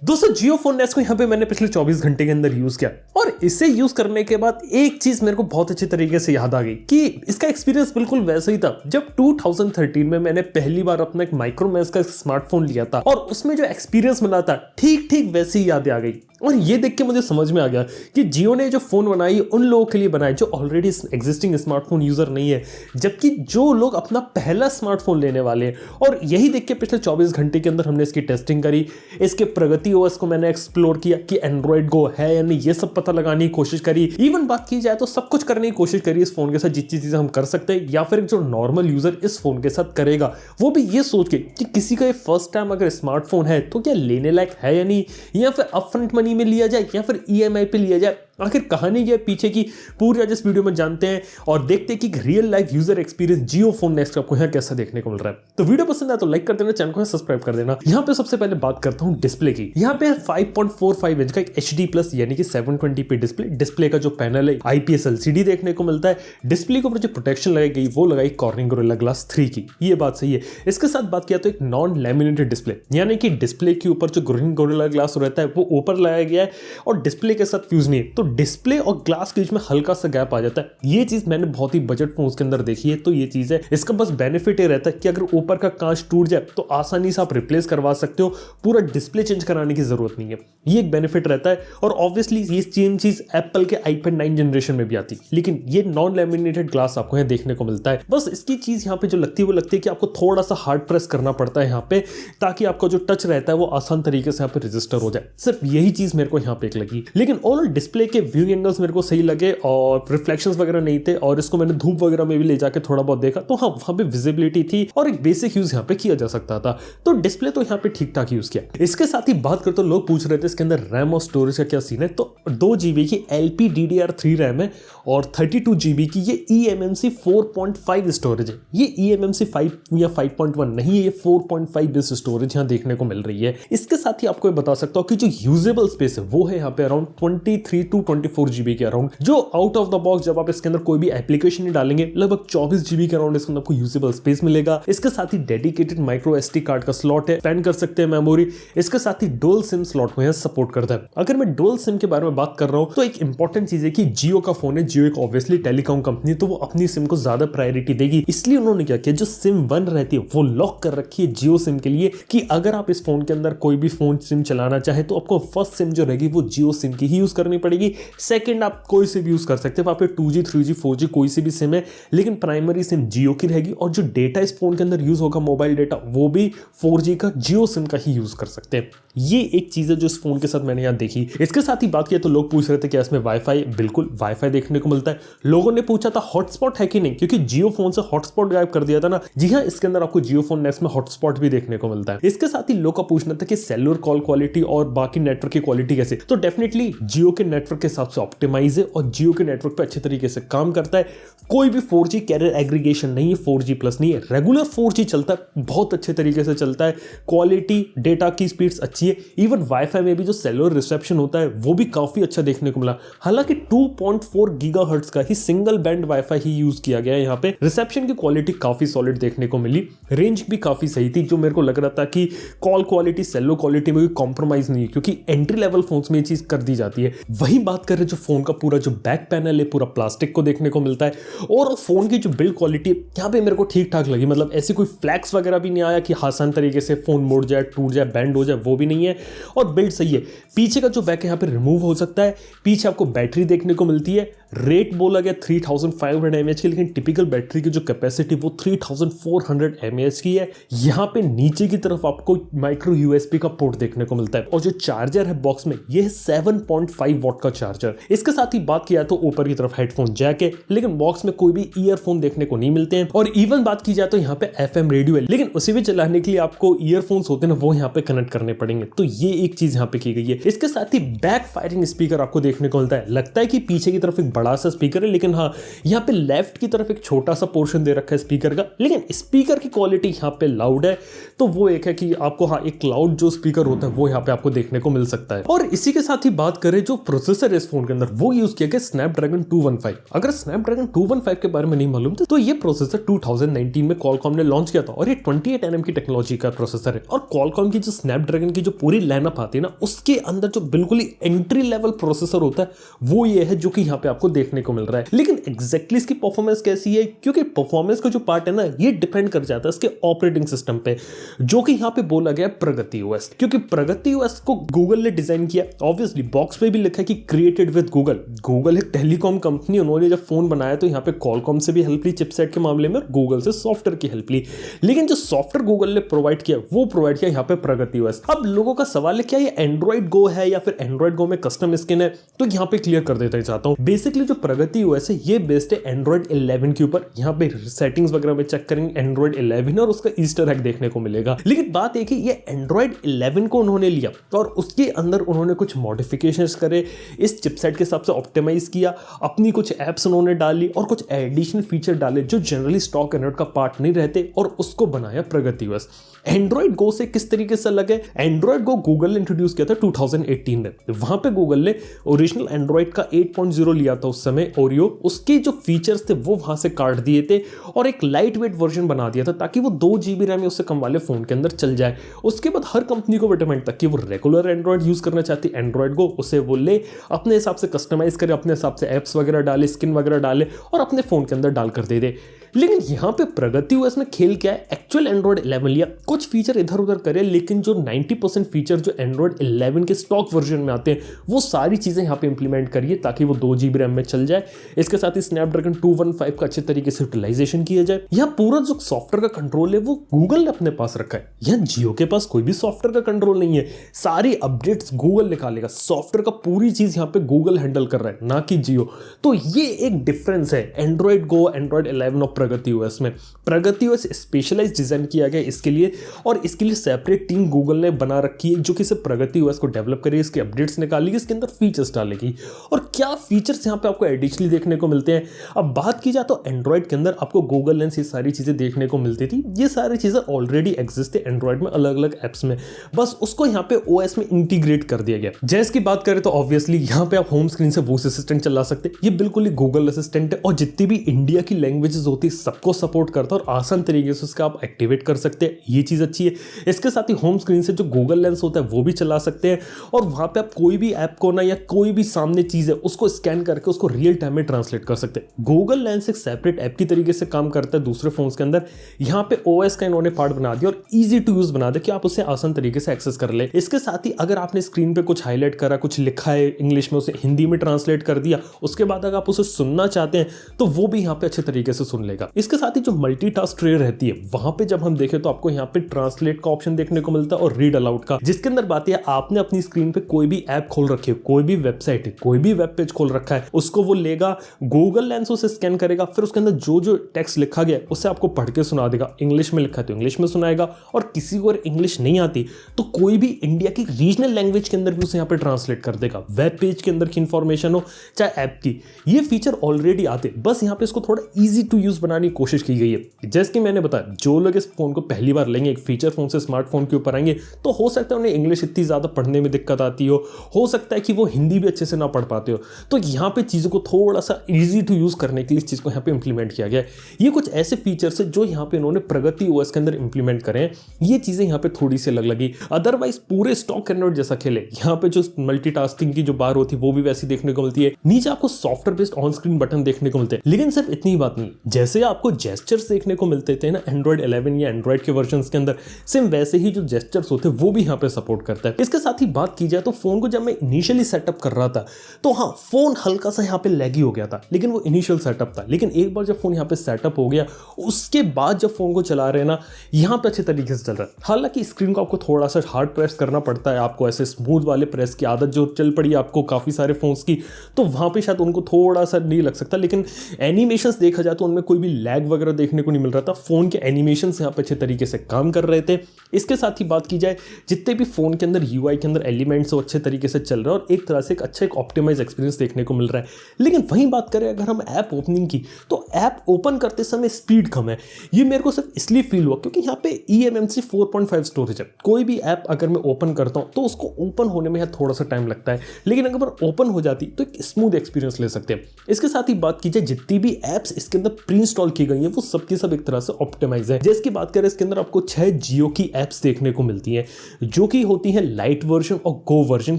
दोस्तों जियो phone next को यहाँ पे मैंने पिछले 24 घंटे के अंदर यूज किया और इसे यूज करने के बाद एक चीज मेरे को बहुत अच्छे तरीके से याद आ गई कि इसका एक्सपीरियंस बिल्कुल वैसा ही था जब 2013 में मैंने पहली बार अपना एक माइक्रोमैक्स का स्मार्टफोन लिया था और उसमें जो एक्सपीरियंस मिला था ठीक ठीक वैसी ही यादें आ गई। और ये देख के मुझे समझ में आ गया कि जियो ने जो फोन बनाई उन लोगों के लिए बनाई जो ऑलरेडी एग्जिस्टिंग स्मार्टफोन यूजर नहीं है, जबकि जो लोग अपना पहला स्मार्टफोन लेने वाले हैं। और यही देख के पिछले 24 घंटे के अंदर हमने इसकी टेस्टिंग करी, इसके प्रगति ओएस को मैंने एक्सप्लोर किया कि एंड्रॉइड गो है या नहीं, ये सब पता लगाने की कोशिश करी। इवन बात की जाए तो सब कुछ करने की कोशिश करी इस फोन के साथ जितनी चीजें हम कर सकते हैं या फिर जो नॉर्मल यूजर इस फोन के साथ करेगा, वो भी ये सोच के कि किसी का फर्स्ट टाइम अगर स्मार्टफोन है तो क्या लेने लायक है या नहीं, या फिर अपफ्रंट मनी में लिया जाए या फिर ईएमआई पे लिया जाए। आखिर कहानी ये पीछे की पूरी आज इस वीडियो में जानते हैं और देखते हैं कि रियल लाइफ यूजर एक्सपीरियंस जियो फोन नेक्स्ट आपको यहाँ कैसा देखने को मिल रहा है। तो वीडियो पसंद आए तो लाइक कर देना, चैनल को सब्सक्राइब कर देना। यहाँ पे सबसे पहले बात करता हूँ डिस्प्ले की। यहाँ पे 5.45 इंच का एक HD+ यानी कि 720p डिस्प्ले का जो पैनल है IPS LCD देखने को मिलता है। डिस्प्ले के ऊपर जो प्रोटेक्शन लगाई गई वो लगाई कॉर्निंग गोरिल्ला ग्लास 3 की, ये बात सही है। इसके साथ बात किया तो एक नॉन लैमिनेटेड डिस्प्ले यानी कि डिस्प्ले के ऊपर जो कॉर्निंग गोरिल्ला ग्लास रहता है वो ऊपर लगाया गया है और डिस्प्ले के साथ फ्यूज नहीं है, तो डिस्प्ले और ग्लास के बीच में हल्का सा गैप आ जाता है। ये चीज मैंने बहुत ही बजट फोन्स के अंदर देखी है, तो ये चीज है। इसका बस बेनिफिट ये रहता है कि अगर ऊपर का कांच टूट जाए तो आसानी से आप रिप्लेस करवा सकते हो, पूरा डिस्प्ले चेंज कराने की जरूरत नहीं है। ये एक बेनिफिट रहता है और ऑब्वियसली ये सेम चीज एप्पल के iPad 9 जनरेशन में भी आती है, लेकिन ये नॉन लैमिनेटेड ग्लास आपको यहाँ देखने को मिलता है। बस इसकी चीज यहाँ पे जो लगती है वो लगती है कि आपको थोड़ा सा हार्ड प्रेस करना पड़ता है यहाँ पे, ताकि आपका जो टच रहता है वो आसान तरीके से यहाँ पे रजिस्टर हो जाए। सिर्फ यही चीज मेरे को यहाँ पे एक लगी, लेकिन ओवरऑल डिस्प्ले के व्यू एंगल्स मेरे को सही लगे और रिफ्लेक्शंस वगैरह नहीं थे। और इसको मैंने धूप वगैरह में भी ले जाके थोड़ा बहुत देखा तो हाँ, वहां पे विजिबिलिटी थी और एक बेसिक यूज यहाँ पे किया जा सकता था। तो डिस्प्ले तो यहाँ पे ठीक ठाक यूज किया। इसके साथ ही बात करते तो लोग पूछ रहे थे इसके अंदर रैम और स्टोरेज का क्या सीन है, तो 2 GB की LPDDR3 रैम है और 32 GB की ये eMMC 4.5 स्टोरेज है। ये eMMC 5 या 5.1 नहीं है, ये 4.5 बेस स्टोरेज यहाँ देखने को मिल रही है। इसके साथ ही आपको बता सकता हूँ कि जो यूजेबल स्पेस है वो है यहाँ पे अराउंड 23 to 24 GB के अराउंड, जो आउट ऑफ द बॉक्स जब आप इसके अंदर कोई भी एप्लीकेशन नहीं डालेंगे लगभग 24 GB के अराउंड इसके अंदर आपको यूजेबल स्पेस मिलेगा। इसके साथ ही डेडिकेटेड माइक्रो SD कार्ड का स्लॉट है, एक्सपेंड कर सकते हैं मेमोरी। इसके साथ ही डुअल सिम स्लॉट को यहाँ सपोर्ट करता है। अगर मैं डुअल सिम के बारे में बात कर रहा हूँ तो एक इंपॉर्टेंट चीज है कि जियो का फोन है, जियो एक ऑब्वियसली टेलीकॉम कंपनी, तो वो अपनी सिम को ज्यादा प्रायोरिटी देगी। इसलिए उन्होंने क्या किया, जो सिम 1 रहती है वो लॉक कर रखी है जियो सिम के लिए कि अगर आप इस फोन के अंदर कोई भी फोन सिम चलाना चाहे तो आपको फर्स्ट सिम जो रहेगी वो जियो सिम की ही यूज करनी पड़ेगी। सेकंड आप कोई से भी यूज कर सकते हैं, वहां पे 2G 3G 4G कोई सी भी सिम है, लेकिन प्राइमरी सिम जियो की रहेगी और जो डेटा इस फोन के अंदर यूज होगा मोबाइल डेटा वो भी 4G का जियो सिम का ही यूज कर सकते हैं। ये एक चीज है जो इस फोन के साथ मैंने यहाँ देखी। इसके साथ ही बात किया तो लोग पूछ रहे थे कि इसमें वाईफाई, बिल्कुल वाईफाई देखने को मिलता है। लोगों ने पूछा था हॉटस्पॉट है कि नहीं, क्योंकि जियो फोन से हॉटस्पॉट गायब कर दिया था ना। जी हाँ, इसके अंदर आपको जियो फोन नेक्स्ट में हॉटस्पॉट भी देखने को मिलता है। इसके साथ ही लोग का पूछना था कि सेलुलर कॉल क्वालिटी और बाकी नेटवर्क की क्वालिटी कैसे, तो डेफिनेटली जियो के नेटवर्क के हिसाब से ऑप्टिमाइज है और जियो के नेटवर्क पे अच्छे तरीके से काम करता है। कोई भी 4G कैरियर एग्रीगेशन नहीं है, 4G+ नहीं है, रेगुलर 4G चलता है, बहुत अच्छे तरीके से चलता है। क्वालिटी डेटा की स्पीड्स अच्छी है। इवन वाईफाई में भी जो सेलुलर रिसेप्शन होता है वो भी काफी अच्छा देखने को मिला। हालांकि 2.4 GHz का ही सिंगल बैंड वाईफाई ही यूज किया गया है। यहाँ पे रिसेप्शन की क्वालिटी काफी सॉलिड देखने को मिली, रेंज भी काफी सही थी, जो मेरे को लग रहा था कि कॉल क्वालिटी सेलो क्वालिटी में भी कॉम्प्रोमाइज नहीं है, क्योंकि एंट्री लेवल फोन्स में ये चीज कर दी जाती है। वही बात करें जो फोन का पूरा जो बैक पैनल है पूरा प्लास्टिक को देखने को मिलता है और फोन की जो बिल्ड क्वालिटी यहाँ पे मेरे को ठीक ठाक लगी। मतलब ऐसी कोई फ्लैक्स वगैरह भी नहीं आया कि आसान तरीके से फोन मुड़ जाए, टूट जाए, बैंड हो जाए, वो भी नहीं है। और बिल्ड सही है। पीछे का जो बैक है यहाँ पे रिमूव हो सकता है। पीछे आपको बैटरी देखने को मिलती है। रेट बोला गया 3500 mAh की, लेकिन टिपिकल बैटरी की जो कैपेसिटी वो 3400 mAh की है। यहाँ पे नीचे की तरफ आपको माइक्रो USB का पोर्ट देखने को मिलता है और जो चार्जर है बॉक्स में ये है 7.5 वॉट का चार्जर। इसके साथ ही बात किया तो ऊपर की तरफ हेडफोन जैक है, लेकिन बॉक्स में कोई भी ईयरफोन देखने को नहीं मिलते हैं। और इवन बात की जाए तो यहाँ पे FM रेडियो है, लेकिन उसे भी चलाने के लिए आपको ईयरफोन्स होते हैं ना, वो यहाँ पे कनेक्ट करने पड़ेंगे। तो ये एक चीज यहाँ पे की गई है। इसके साथ ही बैक फायरिंग स्पीकर आपको देखने को मिलता है। लगता है कि पीछे की तरफ एक बड़ा सा स्पीकर है, लेकिन हाँ, यहाँ पे लेफ्ट की तरफ एक छोटा सा पोर्शन दे रखा है स्पीकर का, लेकिन स्पीकर की क्वालिटी यहाँ पे लाउड है। तो वो एक है कि आपको हाँ एक क्लाउड जो स्पीकर होता है वो यहाँ पे आपको देखने को मिल सकता है। और इसी के साथ ही बात करें जो प्रोसेसर है इस फोन के अंदर वो यूज किया गया स्नैपड्रैगन 215। अगर स्नैपड्रैगन 215 के बारे में नहीं मालूम तो ये प्रोसेसर 2019 में कॉलकॉम ने लॉन्च किया था और ये 28nm की टेक्नोलॉजी का प्रोसेसर है। और कॉलकॉम की जो स्नैपड्रैगन की जो पूरी लाइनअप आती है ना, उसके अंदर जो बिल्कुल ही एंट्री लेवल प्रोसेसर होता है वो ये है जो कि यहाँ पे आपको देखने को मिल रहा है। लेकिन एग्जैक्टली इसकी परफॉर्मेंस कैसी है, क्योंकि परफॉर्मेंस का जो पार्ट है ना ये डिपेंड कर जाता है इसके ऑपरेटिंग सिस्टम पे, जो कि यहाँ पे बोला गया प्रगति ओएस, क्योंकि प्रगति ओएस को गूगल ने डिजाइन किया। ऑब्वियसली बॉक्स पे भी लिखा है कि क्रिएटेड विद गूगल। गूगल एक टेलीकॉम कंपनी, उन्होंने जब फोन बनाया तो यहाँ पे कॉलकॉम से भी हेल्प ली चिपसेट के मामले में, गूगल से सॉफ्टवेयर की हेल्प ली, लेकिन जो सॉफ्टवेयर गूगल ने प्रोवाइड किया वो प्रोवाइड किया यहाँ पे प्रगति ओएस। अब लोगों का सवाल है क्या ये एंड्रॉइड गो है या फिर एंड्रॉइड गो में कस्टम स्किन है, तो यहाँ पे क्लियर कर देता चाहता हूँ। बेसिकली जो प्रगति ओएस है ये बेस्ड है एंड्रॉइड 11 के ऊपर। यहाँ पे सेटिंग्स वगैरह में चेक करेंगे एंड्रॉइड 11 और उसका ईस्टर एग देखने को मिलेगा। लेकिन बात है कि ये एंड्रॉइड 11 को उन्होंने लिया और उसके अंदर उन्होंने कुछ मॉडिफिकेशंस करे, इस चिपसेट के हिसाब से ऑप्टिमाइज किया, अपनी कुछ एप्स उन्होंने डाली और कुछ एडिशनल फीचर डाले जो जनरली स्टॉक एंड्रॉइड का पार्ट नहीं रहते, और उसको बनाया प्रगति ओएस। एंड्रॉइड गो से किस तरीके से अलग है? एंड्रॉइड गो गूगल ने इंट्रोड्यूस किया था 2018 में। वहां पे गूगल ने ओरिजिनल एंड्रॉइड का 8.0 लिया था उस समय, ओरियो, उसके जो फीचर्स थे वो वहां से काट दिए थे और एक लाइट वेट वर्जन बना दिया था ताकि वो 2 GB रैम उससे कम वाले फोन के अंदर चल जाए। उसके बाद हर कंपनी को बेटरमेंट तक कि वो रेगुलर एंड्रॉइड यूज करना चाहती एंड्रॉइड गो, उसे वो ले अपने हिसाब से कस्टमाइज करे, अपने हिसाब से एप्स वगैरह डाले, स्किन वगैरह डाले और अपने फोन के अंदर डालकर दे दे। लेकिन यहां पे प्रगति ओएस में खेल क्या है, एक्चुअल एंड्रॉइड 11 लिया, कुछ फीचर इधर उधर करे, लेकिन जो 90% फीचर जो एंड्रॉइड 11 के स्टॉक वर्जन में आते हैं वो सारी चीजें यहां पे इंप्लीमेंट करिए ताकि वो 2 GB रैम में चल जाए। इसके साथ ही स्नैपड्रैगन 215 का अच्छे तरीके से यूटिलाइजेशन किया जाए। यहाँ पूरा जो सॉफ्टवेयर का कंट्रोल है वो गूगल ने अपने पास रखा है। यहाँ जियो के पास कोई भी सॉफ्टवेयर का कंट्रोल नहीं है, सारी अपडेट्स गूगल निकालेगा, सॉफ्टवेयर का पूरी चीज यहाँ पे गूगल हैंडल कर रहा है, ना कि जियो। तो ये एक डिफरेंस है एंड्रॉइड गो, एंड्रॉइड 11 और प्रगति ओएस में। प्रगति ओएस स्पेशलाइज डिजाइन किया गया इसके लिए, और इसके लिए सेपरेट टीम गूगल ने बना रखी है जो कि सिर्फ प्रगति ओएस को डेवलप करेगी, इसके अपडेट्स निकालेगी, इसके अंदर फीचर्स डालेगी। और क्या फीचर्स यहाँ पे आपको एडिशनली देखने को मिलते हैं, अब बात की जाए तो एंड्रॉइड के अंदर आपको गूगल लेंस ये सारी चीजें देखने को मिलती थी। ये सारी चीजें ऑलरेडी एग्जिस्ट थे एंड्रॉइड में अलग अलग एप्स में, बस उसको यहाँ पे ओएस में इंटीग्रेट कर दिया गया। जैसे की बात करें तो ऑब्वियसली यहाँ पे आप होम स्क्रीन से वॉइस असिस्टेंट चला सकते, ये बिल्कुल ही गूगल असिस्टेंट है और जितनी भी इंडिया की लैंग्वेजेस होती है सबको सपोर्ट करता है और आसान तरीके से उसका आप एक्टिवेट कर सकते हैं, ये चीज अच्छी है। इसके साथ ही होम स्क्रीन से जो गूगल लेंस होता है वो भी चला सकते हैं, और वहां पे आप कोई भी ऐप को ना या कोई भी सामने चीज है उसको स्कैन करके उसको रियल टाइम में ट्रांसलेट कर सकते हैं। गूगल लेंस एक सेपरेट ऐप की तरीके से काम करता है दूसरे फोन्स के अंदर। यहाँ पे ओएस का इन्होंने पार्ट बना दिया और इजी टू यूज बना दिया कि आप उसे आसान तरीके से एक्सेस कर ले। इसके साथ ही अगर आपने स्क्रीन पे कुछ हाईलाइट करा, कुछ लिखा है इंग्लिश में, उसे हिंदी में ट्रांसलेट कर दिया, उसके बाद अगर आप उसे सुनना चाहते हैं तो वो भी यहाँ पे अच्छे तरीके से सुन लेगा। इसके साथ ही जो मल्टीटास्क ट्रे रहती है वहां पे जब हम देखें तो आपको यहाँ पे ट्रांसलेट का ऑप्शन देखने को मिलता है और रीड अलाउड का, जिसके अंदर बात है आपने अपनी स्क्रीन पे कोई भी ऐप खोल रखी है, कोई भी वेबसाइट है, कोई भी वेब पेज खोल रखा है, उसको वो लेगा, गूगल लेंस उसे स्कैन करेगा, फिर उसके अंदर जो जो टेक्स्ट लिखा गया उसे आपको पढ़ के सुना देगा। इंग्लिश में लिखा है तो इंग्लिश में सुनाएगा, और किसी को अगर इंग्लिश नहीं आती तो कोई भी इंडिया की रीजनल लैंग्वेज के अंदर भी उसे यहाँ पे ट्रांसलेट कर देगा, वेब पेज के अंदर की इंफॉर्मेशन हो चाहे ऐप की। ये फीचर ऑलरेडी आते, बस यहाँ पे इसको थोड़ा ईजी टू यूज बनाने की कोशिश की गई है। जैसे कि मैंने बताया जो लोग इस फोन को पहली बार लेंगे, एक फीचर फोन से स्मार्टफोन के ऊपर आएंगे, तो हो सकता है उन्हें इंग्लिश इतनी ज्यादा पढ़ने में दिक्कत आती हो सकता है कि वो हिंदी भी अच्छे से ना पढ़ पाते हो, तो यहाँ पे चीजों को थोड़ा सा इजी टू यूज करने के लिए इस चीज को यहाँ पे इंप्लीमेंट किया गया है। ये कुछ ऐसे फीचर्स है जो यहाँ पे इन्होंने प्रगति ओएस के अंदर इंप्लीमेंट करे हैं, ये चीजें यहाँ पे थोड़ी सी अलग लगी। अदरवाइज पूरे स्टॉक एंड्रॉइड जैसा खेले, यहाँ पे जो मल्टीटास्किंग की जो बार होती है वो भी वैसी देखने को मिलती है, नीचे आपको software based on screen button देखने को मिलते हैं। लेकिन सिर्फ इतनी बात नहीं, जैसे आपको जेस्चर्स देखने को मिलते थे ना एंड्रॉइड 11 या एंड्रॉइड के वर्जन्स के अंदर, सेम वैसे ही जो जेस्चर्स होते हैं वो भी यहाँ पे सपोर्ट करता है। इसके साथ ही बात की जाए तो फोन को जब मैं इनिशियली सेटअप कर रहा था तो हाँ, फोन हल्का सा यहाँ पे लैगी हो गया था, लेकिन वो इनिशियल सेटअप था। लेकिन एक बार जब फोन यहाँ पे सेटअप हो गया उसके बाद जब फोन को चला रहे हैं ना, यहाँ पे अच्छे तरीके से चल रहा है। हालांकि स्क्रीन को आपको थोड़ा सा हार्ड प्रेस करना पड़ता है, आपको ऐसे स्मूथ वाले प्रेस की आदत जो चल पड़ी आपको काफी सारे फोन्स की, तो वहां पे शायद उनको थोड़ा सा नहीं लग सकता। लेकिन एनिमेशंस देखा जाए तो उनमें कोई भी लैग वगैरह देखने को नहीं मिल रहा था, फोन के एनिमेशंस यहाँ पे अच्छे तरीके से काम कर रहे थे। इसके साथ ही बात की जाए जितने भी फोन के अंदर यूआई के अंदर एलिमेंट्स वो अच्छे तरीके से चल रहा है और एक तरह से एक अच्छा एक ऑप्टिमाइज एक्सपीरियंस देखने को मिल रहा है। लेकिन वहीं बात करें अगर हम ऐप ओपनिंग की, तो ऐप ओपन करते समय स्पीड कम है। ये मेरे को सिर्फ इसलिए फील हुआ क्योंकि यहाँ पे eMMC 4.5 स्टोरेज है। कोई भी ऐप अगर मैं ओपन करता हूँ तो उसको ओपन होने में थोड़ा सा टाइम लगता है, लेकिन अगर ओपन हो जाती तो एक स्मूथ एक्सपीरियंस ले सकते हैं। इसके साथ ही बात की जाए जितनी भी एप्स इसके अंदर प्री इंस्टॉल की गई है वो सबकी सब एक तरह से ऑप्टिमाइज है। जैसे की बात करें इसके अंदर आपको 6 जियो की एप्स देखने को मिलती हैं जो कि होती है लाइट वर्जन और गो वर्जन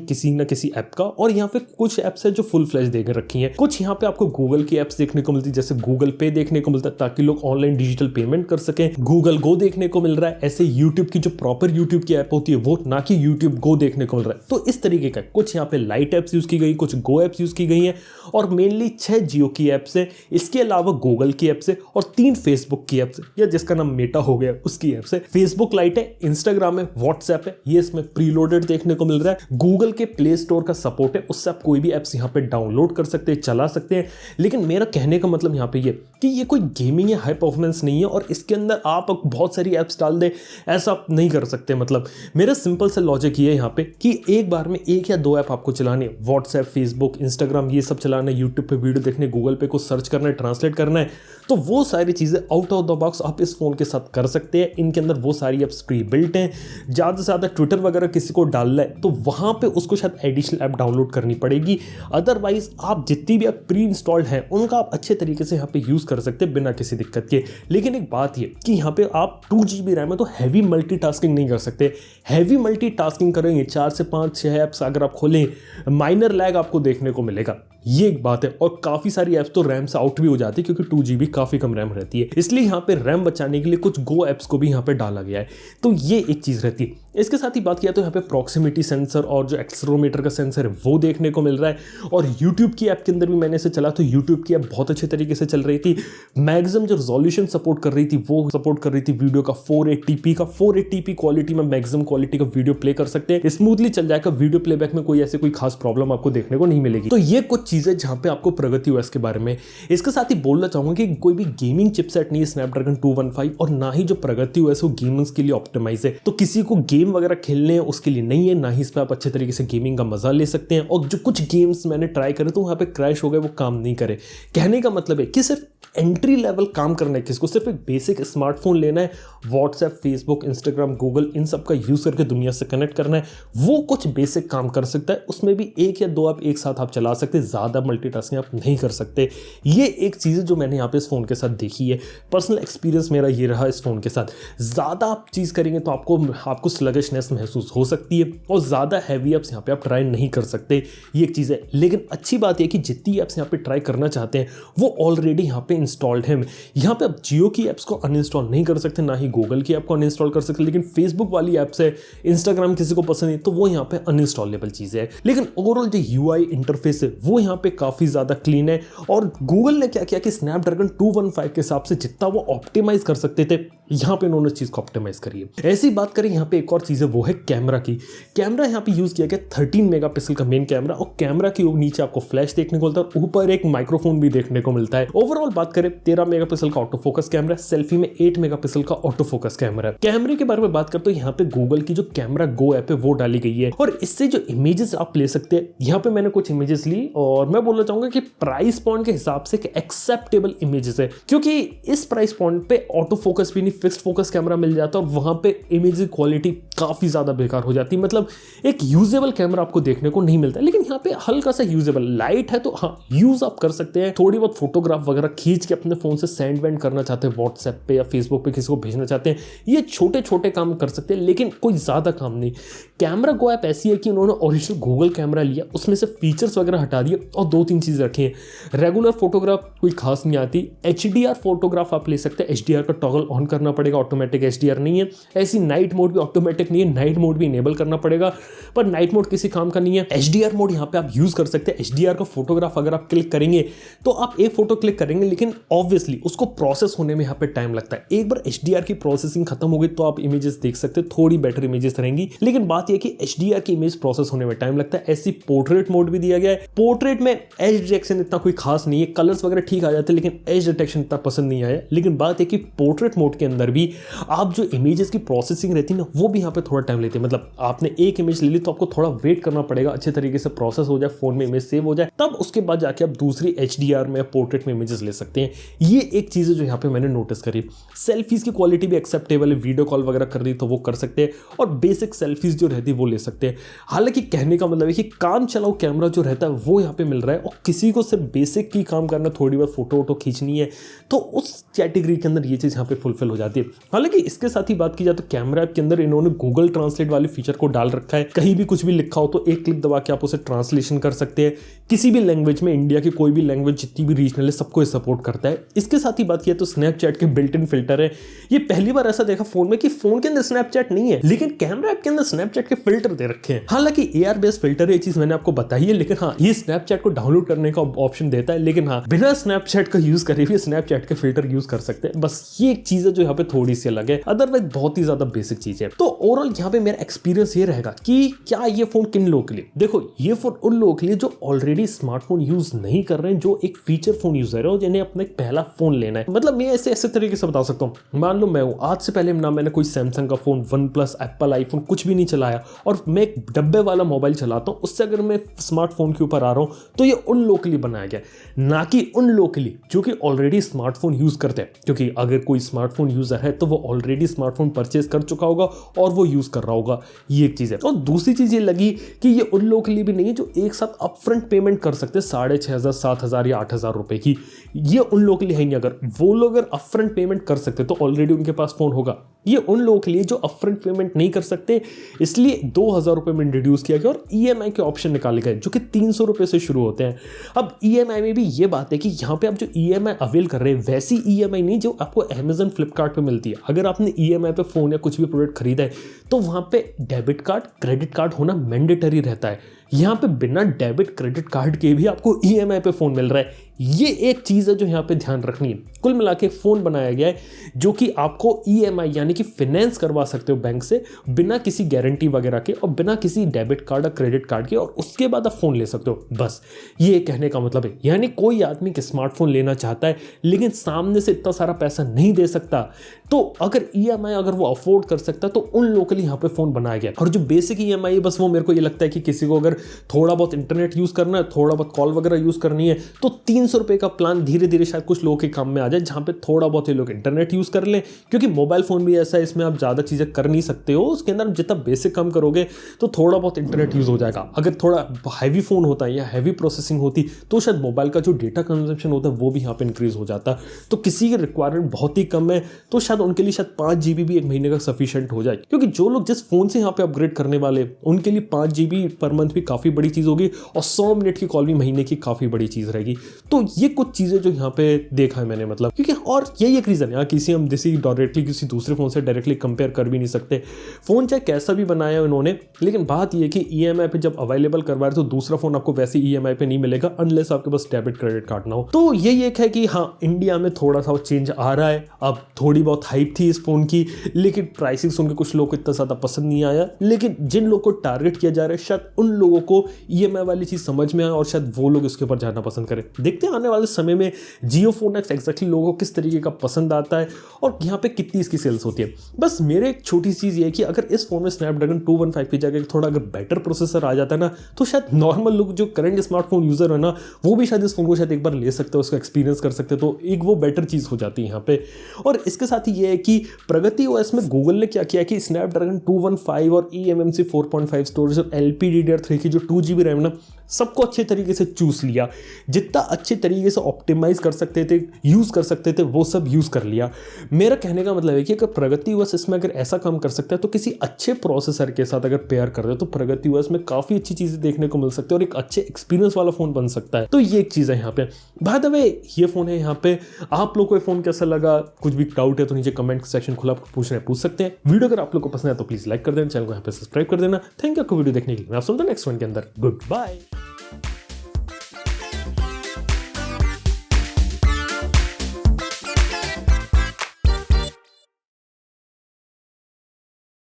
किसी ना किसी ऐप का, और यहाँ पे कुछ एप्स है जो फुल फ्लैश देकर रखी हैं। कुछ यहाँ पे आपको गूगल की एप्स देखने को मिलती है, जैसे गूगल पे देखने को मिलता है ताकि लोग ऑनलाइन डिजिटल पेमेंट कर सकें। गूगल गो देखने को मिल रहा है, ऐसे यूट्यूब की जो प्रॉपर यूट्यूब की ऐप होती है वो, ना कि यूट्यूब गो देखने को मिल रहा है। तो इस तरीके का कुछ यहाँ पे लाइट एप्स यूज की गई, कुछ गो एप्स यूज की गई हैं, और मेनली 6 जियो की एप्स है। इसके अलावा गूगल की एप्स है और 3 फेसबुक की एप्स है, या जिसका नाम मेटा हो गया उसकी एप्स है। फेसबुक लाइट है, इंस्टाग्राम है, व्हाट्सएप है, ये इसमें प्रीलोडेड देखने को मिल रहा है। गूगल के प्ले स्टोर का सपोर्ट है, उससे आप कोई भी एप्स यहाँ पे डाउनलोड कर सकते हैं, चला सकते हैं। लेकिन मेरा कहने का मतलब यहाँ पे ये कि ये कोई गेमिंग या हाई परफॉर्मेंस नहीं है और इसके अंदर आप बहुत सारी एप्स डाल दे, ऐसा आप नहीं कर सकते। मतलब मेरा सिंपल सा लॉजिक ये है यहाँ पे कि एक बार में 1 या 2 ऐप आपको चलाने, व्हाट्सएप, फेसबुक, इंस्टाग्राम, ये सब चलाना है, यूट्यूब पे वीडियो देखने, गूगल पे कुछ सर्च करना है, ट्रांसलेट करना है, तो वो सारी चीज़ें आउट ऑफ द बॉक्स आप इस फोन के साथ कर सकते हैं। इनके अंदर वो सारी एप्स प्री बिल्ट हैं। ज़्यादा से ज़्यादा ट्विटर वगैरह किसी को डालना है तो वहाँ पे उसको शायद एडिशनल ऐप डाउनलोड करनी पड़ेगी, अदरवाइज आप जितनी भी ऐप प्री इंस्टॉल्ड हैं उनका आप अच्छे तरीके से यहाँ पे यूज़ कर सकते हैं बिना किसी दिक्कत के। लेकिन एक बात ये कि यहाँ पे आप 2 GB रैम है तो हैवी मल्टीटास्किंग नहीं कर सकते। हैवी मल्टीटास्किंग करेंगे 4 से 5-6 ऐप्स अगर आप खोलें, माइनर लैग आपको देखने को मिलेगा, ये एक बात है। और काफ़ी सारी ऐप्स तो रैम से आउट भी हो जाती है क्योंकि 2 GB काफ़ी कम रैम रहती है, इसलिए यहाँ पे रैम बचाने के लिए कुछ गो ऐप्स को भी यहाँ पे डाला गया है। तो ये एक चीज़ रहती है। इसके साथ ही बात किया तो यहाँ पे प्रॉक्सिमिटी सेंसर और जो एक्सेलेरोमीटर का सेंसर है वो देखने को मिल रहा है। और यूट्यूब की ऐप के अंदर भी मैंने इसे चला तो यूट्यूब की ऐप बहुत अच्छे तरीके से चल रही थी। मैक्सिमम जो रेजोल्यूशन सपोर्ट कर रही थी वो सपोर्ट कर रही थी वीडियो का 480p क्वालिटी में मैक्सिमम क्वालिटी का वीडियो प्ले कर सकते हैं, स्मूथली चल जाएगा। वीडियो प्लेबैक में कोई ऐसे कोई खास प्रॉब्लम आपको देखने को नहीं मिलेगी। तो ये कुछ चीज़ें जहाँ पे आपको प्रगति हुआ इसके बारे में। इसके साथ ही बोलना चाहूँगा कि कोई भी गेमिंग चिपसेट नहीं है स्नैपड्रैगन 215, और ना ही जो प्रगति हुआ है वो गेमर्स के लिए ऑप्टिमाइज है। तो किसी को गेम वगैरह खेलने हैं उसके लिए नहीं है, ना ही इस पर आप अच्छे तरीके से गेमिंग का मजा ले सकते हैं। और जो कुछ गेम्स मैंने ट्राई करे तो वहाँ पे क्रैश हो गए, वो काम नहीं करे। कहने का मतलब है कि सिर्फ एंट्री लेवल काम करना है, किसको सिर्फ एक बेसिक स्मार्टफोन लेना है, व्हाट्सएप, फेसबुक, इंस्टाग्राम, गूगल, इन सब का यूज करके दुनिया से कनेक्ट करना है, वो कुछ बेसिक काम कर सकता है। उसमें भी 1 या 2 ऐप एक साथ आप चला सकते हैं, ज़्यादा मल्टीटास्किंग आप नहीं कर सकते। ये एक चीज़ जो मैंने यहाँ पे इस फोन के साथ देखी है। पर्सनल एक्सपीरियंस मेरा ये रहा इस फोन के साथ। ज़्यादा आप चीज़ करेंगे तो आपको स्लगिशनेस महसूस हो सकती है और ज़्यादा हैवी ऐप्स यहाँ पे आप ट्राई नहीं कर सकते, ये एक चीज़ है। लेकिन अच्छी बात यह कि जितनी ऐप्स यहाँ पे ट्राई करना चाहते हैं वो ऑलरेडी यहाँ पे इंस्टॉल्ड है। यहाँ पे आप जियो की ऐप्स को अनइंस्टॉल नहीं कर सकते, ना ही गूगल की ऐप को अनइंस्टॉल कर सकते, लेकिन फेसबुक वाली ऐप्स है, इंस्टाग्राम किसी को पसंद है तो वो यहाँ पे अनइंस्टॉलेबल चीज़ है। लेकिन ओवरऑल जो यूआई इंटरफेस है वो यहाँ पे काफ़ी ज़्यादा क्लीन है। और गूगल ने क्या किया कि स्नैपड्रैगन 215 के हिसाब से जितना वो ऑप्टिमाइज कर सकते थे यहाँ पे उन्होंने चीज़ को ऑप्टिमाइज करी है। ऐसी बात करें यहाँ पे एक और चीज़ है वो है कैमरा की। कैमरा यहाँ पे यूज़ किया गया 13 मेगापिक्सल का मेन कैमरा, और कैमरा के नीचे आपको फ्लैश देखने को मिलता है, ऊपर एक माइक्रोफोन भी देखने को मिलता है। ओवरऑल बात करें 13 मेगापिक्सल का ऑटो फोकस कैमरा, सेल्फी में 8 मेगापिक्सल का ऑटो फोकस कैमरा है। कैमरे के बारे में बात करते हैं यहाँ पे गूगल की जो कैमरा गो ऐप है वो डाली गई है, और इससे जो इमेजेस आप ले सकते हैं, यहाँ पे मैंने कुछ इमेजेस ली और मैं बोलना चाहूंगा कि प्राइस पॉइंट के हिसाब से एक्सेप्टेबल इमेजेस है, क्योंकि इस प्राइस पॉइंट पे ऑटो फोकस भी नहीं, फिक्स्ड फोकस कैमरा मिल जाता है और वहां पे इमेज क्वालिटी काफी ज्यादा बेकार हो जाती है। मतलब एक यूजेबल कैमरा आपको देखने को नहीं मिलता। लेकिन यहाँ पे हल्का सा यूजेबल लाइट है तो हाँ यूज आप कर सकते हैं। थोड़ी बहुत फोटोग्राफ वगैरह खींच के अपने फोन से सेंड वेंड करना चाहते हैं व्हाट्सएप पे या फेसबुक पे किसी को भेजना चाहते हैं, ये छोटे छोटे काम कर सकते हैं, लेकिन कोई ज्यादा काम नहीं। कैमरा गो ऐप ऐसी है कि उन्होंने ओरिजिनल गूगल कैमरा लिया, उसमें से फीचर्स वगैरह हटा दिए और 2-3 चीजें रखी हैं। रेगुलर फोटोग्राफ कोई खास नहीं आती, HDR फोटोग्राफ आप ले सकते हैं, HDR का टॉगल ऑन करना पड़ेगा, ऑटोमेटिक HDR नहीं है। ऐसी नाइट मोड भी ऑटोमेटिक नहीं है, नाइट मोड भी इनेबल करना पड़ेगा, पर नाइट मोड किसी काम का नहीं है। HDR मोड यहाँ पे आप यूज कर सकते हैं। HDR का फोटोग्राफ अगर आप क्लिक करेंगे तो आप एक फोटो क्लिक करेंगे, लेकिन ऑब्वियसली उसको प्रोसेस होने में यहाँ पे टाइम लगता है। एक बार HDR की प्रोसेसिंग खत्म हो गई तो आप इमेजेस देख सकते हैं, थोड़ी बेटर इमेजेस रहेंगी। लेकिन बात यह कि HDR की इमेज प्रोसेस होने में टाइम लगता है। ऐसी पोर्ट्रेट मोड भी दिया गया है। पोर्ट्रेट में एज डिटेक्शन इतना कोई खास नहीं है, कलर्स वगैरह ठीक आ जाते हैं, लेकिन एज डिटेक्शन इतना पसंद नहीं आया। लेकिन बात है कि पोर्ट्रेट मोड के अंदर भी आप जो इमेजेस की प्रोसेसिंग रहती है ना वो भी यहाँ पे थोड़ा टाइम लेती है। मतलब आपने एक इमेज ले ली तो आपको थोड़ा वेट करना पड़ेगा, अच्छे तरीके से प्रोसेस हो जाए, फोन में इमेज सेव हो जाए, तब उसके बाद जाके आप दूसरी HDR में पोर्ट्रेट में इमेजेस ले सकते हैं। ये एक चीज़ है जो यहाँ पे मैंने नोटिस करी। सेल्फीज की क्वालिटी भी एक्सेप्टेबल है, वीडियो कॉल वगैरह कर रही तो वो कर सकते हैं, और बेसिक सेल्फीज जो रहती है वो ले सकते हैं। हालांकि कहने का मतलब है कि काम चलाओ कैमरा जो रहता है वो यहाँ पे मिल रहा है, और किसी को सिर्फ बेसिक की काम करना, थोड़ी बहुत फोटो वोटो खींचनी है तो उस कैटेगरी के अंदर ये चीज यहाँ पे फुलफिल हो जाती है। हालांकि इसके साथ ही बात की जाए तो कैमरा ऐप के अंदर इन्होंने गूगल ट्रांसलेट वाले फीचर को डाल रखा है। कहीं भी कुछ भी लिखा हो तो एक क्लिक दबा के आप उसे ट्रांसलेशन कर सकते हैं किसी भी लैंग्वेज में। इंडिया की कोई भी लैंग्वेज जितनी भी रीजनल है सबको सपोर्ट करता है। इसके साथ ही बात किया तो स्नैपचैट के बिल्ट इन फिल्टर है। ये पहली बार ऐसा देखा फोन में कि फोन के अंदर स्नैपचैट नहीं है लेकिन कैमरा ऐप के अंदर स्नैपचैट के फिल्टर दे रखे हैं। हालांकि AR बेस्ड फिल्टर है, ये चीज मैंने आपको बताई है, लेकिन हाँ ये स्नैपचैट को डाउनलोड करने का ऑप्शन देता है, लेकिन हाँ बिना स्नैपचैट का यूज करे भी स्नैपचैट के फिल्टर यूज कर सकते हैं। बस ये एक चीज है जो यहाँ पे थोड़ी सी अलग है, अदरवाइज बहुत ही ज्यादा बेसिक चीज है। तो ओवरऑल यहाँ पे मेरा एक्सपीरियंस ये रहेगा कि क्या ये फोन किन लोगों के लिए, देखो ये फोन उन लोगों के लिए जो ऑलरेडी स्मार्टफोन यूज नहीं कर रहे हैं, जो एक फीचर फोन यूजर है और जिन्हें अपना एक पहला फोन लेना है। मतलब मैं ऐसे तरीके से बता सकता हूँ, मान लो मैं हूँ, आज से पहले ना मैंने कोई सैमसंग का फोन, OnePlus, एप्पल, आईफोन कुछ भी नहीं चलाया और मैं एक डब्बे वाला मोबाइल चलाता हूँ, उससे अगर मैं स्मार्टफोन के ऊपर आ रहा हूँ तो ये उन लोगों के लिए बनाया गया, ना कि उन लोगों के लिए जो कि ऑलरेडी स्मार्टफोन यूज करते हैं। क्योंकि अगर कोई स्मार्टफोन यूजर है तो वो ऑलरेडी स्मार्टफोन परचेज कर चुका होगा और वो यूज कर रहा होगा, ये एक चीज है। और दूसरी चीज ये लगी कि ये उन लोगों के लिए भी नहीं है जो एक साथ अपफ्रंट पेमेंट कर सकते हैं 6,500, 7,000 या 8,000 रुपए की, ये उन लोगों के लिए है नहीं। अगर वो लोग अगर अपफ्रंट पेमेंट कर सकते तो ऑलरेडी उनके पास फोन होगा। ये उन लोगों के लिए जो अपफ्रंट पेमेंट नहीं कर सकते, इसलिए 2,000 रुपए में इंट्रोड्यूस किया गया और EMI के ऑप्शन निकाले गए जो कि 300 रुपए से शुरू होते हैं। अब EMI में भी ये बात है कि यहाँ पे आप जो EMI अवेल कर रहे हैं वैसी EMI नहीं जो आपको Amazon, फ्लिपकार्ट पे मिलती है। अगर आपने EMI पे फोन या कुछ भी प्रोडक्ट खरीदा है तो वहां पे डेबिट कार्ड, क्रेडिट कार्ड होना मैंडेटरी रहता है। यहाँ पे बिना डेबिट क्रेडिट कार्ड के भी आपको EMI पे फोन मिल रहा है। ये एक चीज है जो यहाँ पे ध्यान रखनी है। कुल मिला के फोन बनाया गया है जो कि आपको EMI यानी कि फाइनेंस करवा सकते हो बैंक से बिना किसी गारंटी वगैरह के और बिना किसी डेबिट कार्ड और क्रेडिट कार्ड के, और उसके बाद आप फोन ले सकते हो। बस ये कहने का मतलब है, यानी कोई आदमी के स्मार्टफोन लेना चाहता है लेकिन सामने से इतना सारा पैसा नहीं दे सकता, तो अगर EMI अगर वो अफोर्ड कर सकता है तो उन लोगों के लिए यहाँ पे फोन बनाया गया। और जो बेसिक EMI है बस वो मेरे को ये लगता है कि किसी को अगर थोड़ा बहुत इंटरनेट यूज करना है, थोड़ा बहुत कॉल वगैरह यूज करनी है तो 300 रुपए का प्लान धीरे धीरे शायद कुछ लोगों के काम में आ जाए, जहां पे थोड़ा बहुत ये लोग इंटरनेट यूज कर लें। क्योंकि मोबाइल फोन भी ऐसा है, इसमें आप ज्यादा चीजें कर नहीं सकते हो, उसके अंदर जितना बेसिक काम करोगे तो थोड़ा बहुत इंटरनेट यूज हो जाएगा। अगर थोड़ा हैवी फोन होता है या हैवी प्रोसेसिंग होती तो शायद मोबाइल का जो डेटा कंजम्पशन होता है वो भी यहाँ पे इंक्रीज हो जाता। तो किसी की रिक्वायरमेंट बहुत ही कम है तो शायद उनके लिए शायद 5 GB भी एक महीने का सफिशिएंट हो जाए। क्योंकि जो लोग जिस फोन से यहाँ पे अपग्रेड करने वाले उनके लिए 5 GB पर मंथ भी काफी बड़ी चीज होगी और 100 मिनट की कॉल भी महीने की काफी बड़ी चीज रहेगी। तो ये कुछ चीजें जो यहाँ पे देखा है मैंने, मतलब क्योंकि और यही एक रीजन है किसी हम डायरेक्टली किसी दूसरे फोन से डायरेक्टली कंपेयर कर भी नहीं सकते। फोन चाहे कैसा भी बनाया उन्होंने, लेकिन बात यह कि EMI पे जब अवेलेबल करवा रहे तो दूसरा फोन आपको वैसे EMI पे नहीं मिलेगा अनलेस आपके पास डेबिट क्रेडिट कार्ड ना हो। तो यही एक है कि हाँ इंडिया में थोड़ा सा चेंज आ रहा है। अब थोड़ी बहुत हाइप थी इस फोन की, लेकिन प्राइसिंग सुन के कुछ लोगों को इतना ज्यादा पसंद नहीं आया। लेकिन जिन लोगों को टारगेट किया जा रहा है शायद उन लोगों को EMI वाली चीज समझ में आए और शायद वो लोग इसके ऊपर जाना पसंद करें। देखते हैं आने वाले समय में जियो फोन एक्स एक्जैक्टली लोगों को किस तरीके का पसंद आता है और यहाँ पे कितनी इसकी सेल्स होती है। बस मेरे एक छोटी चीज ये है कि अगर इस फोन में स्नैपड्रैगन 215 की जगह थोड़ा अगर बेटर प्रोसेसर आ जाता है ना तो शायद नॉर्मल लोग जो करंट स्मार्टफोन यूजर है ना वो भी शायद इस फोन को शायद एक बार ले सकते हो, उसका एक्सपीरियंस कर सकते, तो एक वो बेटर चीज हो जाती है यहाँ पे। और इसके साथ ही ये है कि प्रगति OS में गूगल ने क्या किया कि स्नैपड्रैगन 215 और eMMC 4.5 स्टोरेज और LPDDR3 की जो 2 GB रैम ना सबको अच्छे तरीके से चूस लिया। जितना अच्छे तरीके से ऑप्टिमाइज कर सकते थे, यूज कर सकते थे, वो सब यूज कर लिया। मेरा कहने का मतलब है कि अगर प्रगति OS इसमें अगर ऐसा काम कर सकता है तो किसी अच्छे प्रोसेसर के साथ अगर पेयर कर दे तो प्रगति OS में काफी अच्छी चीजें देखने को मिल सकती है और एक अच्छे एक्सपीरियंस वाला फोन बन सकता है। तो ये एक चीज है यहाँ पे। बाय द वे ये फोन है यहाँ पे, आप लोग को ये फोन कैसा लगा, कुछ भी डाउट है तो नीचे कमेंट सेक्शन खुला पूछ सकते हैं। वीडियो अगर आप लोग को पसंद है तो प्लीज लाइक कर देना, चैनल को यहाँ पे सब्सक्राइब कर देना। थैंक यू आपको वीडियो देखने के लिए। मैं आप सुनता हूं नेक्स्ट वन के अंदर। Good bye.